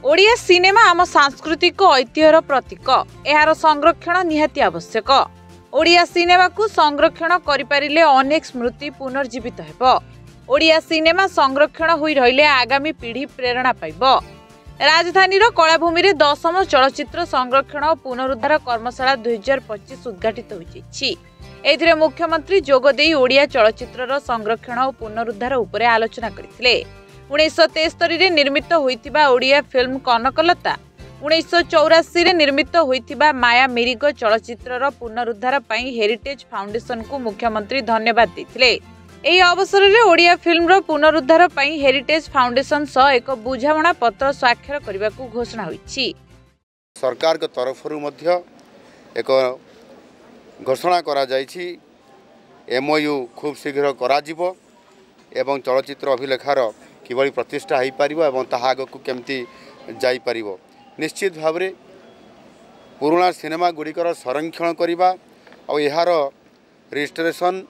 Odia cinema आम सांस्कृतिक ऐतिह्यर प्रतीक यार संरक्षण निहाती आवश्यक। ओडिया सिनेमा को संरक्षण करिपारिले अनेक स्मृति पुनर्जीवित हेबो। ओडिया सिनेमा संरक्षण होई रहिले आगामी पीढ़ी प्रेरणा पाइब। राजधानी कलाभूमि रे 10म चलचित्र संरक्षण और पुनरुद्धार कर्मशाला 2025 उद्घाटित होइछि। एथिरे मुख्यमंत्री जोगदेई ओडिया चलचित्र संरक्षण और पुनरुद्धार उपरे आलोचना करथिले। 1973 रे निर्मित होइतिबा ओडिया फिल्म कनकलता, 1984 रे निर्मित होइतिबा माया मिरिग चलचित्रर पुनरुद्धार पई हेरिटेज फाउंडेशन को मुख्यमंत्री धन्यवाद देथिले। एही अवसर रे ओडिया फिल्म रो पुनरुद्धार पई हेरिटेज फाउंडेशन सह एक बुझामणा पत्र स्वाक्षर करबा को घोषणा होइछि। सरकार के तरफरु मध्य एक घोषणा करा जाइछि। एमओयू खूब शीघ्र करा जिवो एवं चलचित्र अभिलेखार किभली प्रतिष्ठा हो पार और ताहा आगक केमती जाई पारिबो। निश्चित भाव में पुराना सिनेमा गुड़िकर संरक्षण करवा और यार रजिस्ट्रेशन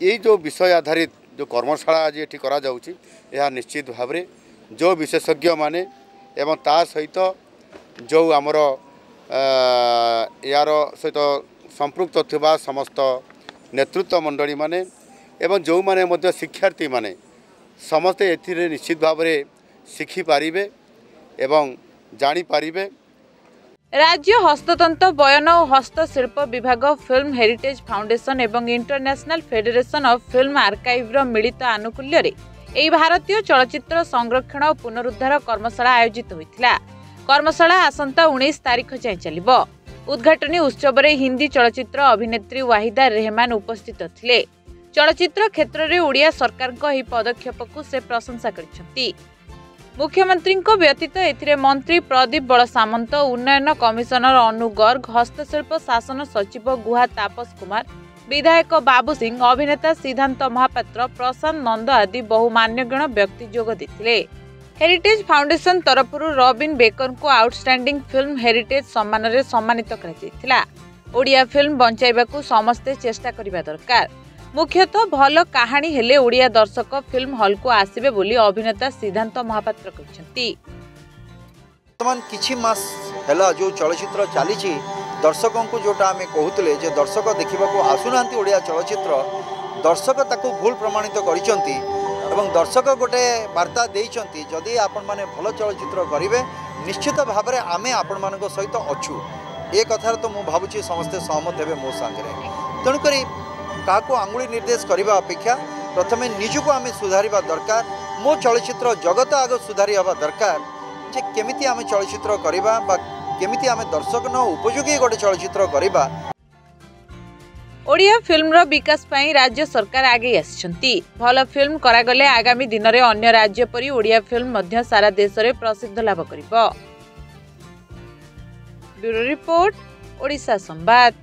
ये जो विषय आधारित जो कर्मशाला आज ये करा जाउछि, यह निश्चित भाव में जो विशेषज्ञ माने एवं ता सहित जो आमर यार सहित संपृक्त थिबा समस्त नेतृत्व मंडली माने एवं जो माने मध्य शिक्षार्थी माने समस्ते एथिरे निश्चित भाव में शिखि पारिबे एवं जानी पारिबे। राज्य हस्ततंत्र बयन और हस्तशिल्प विभाग, फिल्म हेरिटेज फाउंडेशन एवं international federation of film archive मिलित आनुकूल्य रे एही भारतीय चलचित्र संरक्षण और पुनरुद्धार कर्मशाला आयोजित होइथिला। कर्मशाला आसंता 19 तारिख जाए चलिबो। उद्घाटनी उत्सव रे हिंदी चलचित्र अभिनेत्री वाहिदा रेहमान उपस्थित थिले। चलचित्र क्षेत्र में ओडिया सरकार को यह पदक्षेप को से प्रशंसा करिसेंती। मुख्यमंत्री को व्यतीत एथिरे मंत्री प्रदीप बल सामंत, उन्नयन कमिशनर अनु गर्ग, हस्तशिल्प शासन सचिव गुहा तापस कुमार, विधायक बाबू सिंह, अभिनेता सिद्धांत महापात्र, प्रशांत नंद आदि बहु मान्यगण व्यक्ति जोग देथिले। हेरिटेज फाउंडेशन तरफरु रॉबिन बेकर को आउटस्टैंडिंग फिल्म हेरिटेज सम्मान रे सम्मानित करा जायतिला। ओडिया फिल्म बंचाइबा को समस्ते चेष्टा करिबा दरकार। मुख्यतः भल कहानी हेले ओडिया दर्शक फिल्म हॉल को आसिबे बोली अभिनेता सिद्धांत महापात्र कहछंती। वर्तमान किछि मास हैला जो चलचित्र चली दर्शकों को जोटा आमे कहूतले जे दर्शक देखिबा को आसुनांती ओडिया चलचित्र, दर्शक ताकू भूल प्रमाणित करिसंती एवं दर्शक गोटे वार्ता देइसंती जदि आपण माने भल चलचित्र करिवे निश्चित भाव में आमे आपण मानक सहित अछु। ए कथार तो मु भाबुची समस्ते सहमत हेबे मो संगे। तेणुकरी काको आंगुली निर्देश करने अपेक्षा प्रथमे निजको आम सुधारिबा दरकार। मो चलचित्र जगत आग सुधारी हवा दरकार जे केमिति आम चलचित्र करबा बा केमिति आम दर्शक न उपयोगी गोटे चलचित्र करबा। ओडिया फिल्म रो विकास पई राज्य सरकार आगे आछंती। भल फिल्म करागले आगामी दिन में अन्य राज्य परी ओडिया फिल्म मध्य सारा देश में प्रसिद्ध लाभ करिबो। ब्यूरो रिपोर्ट, ओडिशा संवाद।